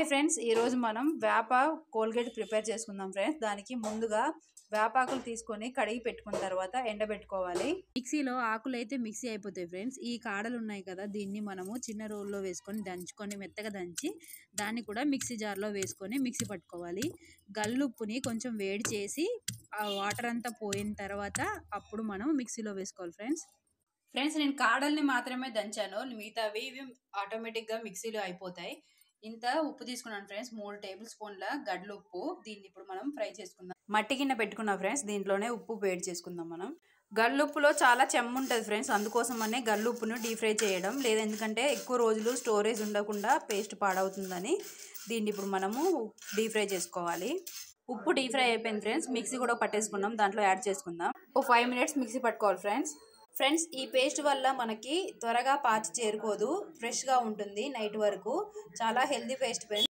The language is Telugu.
ఫ్రెండ్స్ ఈ రోజు మనం వేప కోల్గేట్ ప్రిపేర్ చేసుకుందాం ఫ్రెండ్స్. దానికి ముందుగా వేపాకులు తీసుకొని కడిగి పెట్టుకున్న తర్వాత ఎండబెట్టుకోవాలి. మిక్సీలో ఆకులు అయితే మిక్సీ అయిపోతాయి ఫ్రెండ్స్. ఈ కాడలు ఉన్నాయి కదా, దీన్ని మనము చిన్న రోల్లో వేసుకొని దంచుకొని మెత్తగా దంచి దాన్ని కూడా మిక్సీ జార్లో వేసుకొని మిక్సీ పట్టుకోవాలి. గల్లుప్పుని కొంచెం వేడి చేసి ఆ వాటర్ అంతా పోయిన తర్వాత అప్పుడు మనం మిక్సీలో వేసుకోవాలి ఫ్రెండ్స్ నేను కాడల్ని మాత్రమే దంచాను, మిగతావి ఇవి ఆటోమేటిక్గా మిక్సీలో అయిపోతాయి. ఇంత ఉప్పు తీసుకున్నాను ఫ్రెండ్స్, 3 టేబుల్ స్పూన్ల గడ్డలు ఉప్పు. దీన్ని ఇప్పుడు మనం ఫ్రై చేసుకుందాం. మట్టి గిన్నె పెట్టుకున్నాం ఫ్రెండ్స్, దీంట్లోనే ఉప్పు వేడి చేసుకుందాం. మనం గల్లుప్పులో చాలా చెమ్ము ఉంటుంది ఫ్రెండ్స్, అందుకోసమనే గల్లుప్పును డీప్ ఫ్రై చేయడం లేదు, ఎందుకంటే ఎక్కువ రోజులు స్టోరేజ్ ఉండకుండా పేస్ట్ పాడవుతుందని. దీన్ని ఇప్పుడు మనము డీప్ ఫ్రై చేసుకోవాలి. ఉప్పు డీప్ ఫ్రై అయిపోయింది ఫ్రెండ్స్, మిక్సీ కూడా పట్టేసుకున్నాం, దాంట్లో యాడ్ చేసుకుందాం. 5 మినిట్స్ మిక్సీ పట్టుకోవాలి ఫ్రెండ్స్ ఈ పేస్ట్ వల్ల మనకి త్వరగా పాచి చేరుకోదు, ఫ్రెష్గా ఉంటుంది నైట్ వరకు. చాలా హెల్దీ పేస్ట్ ఫ్రెండ్స్.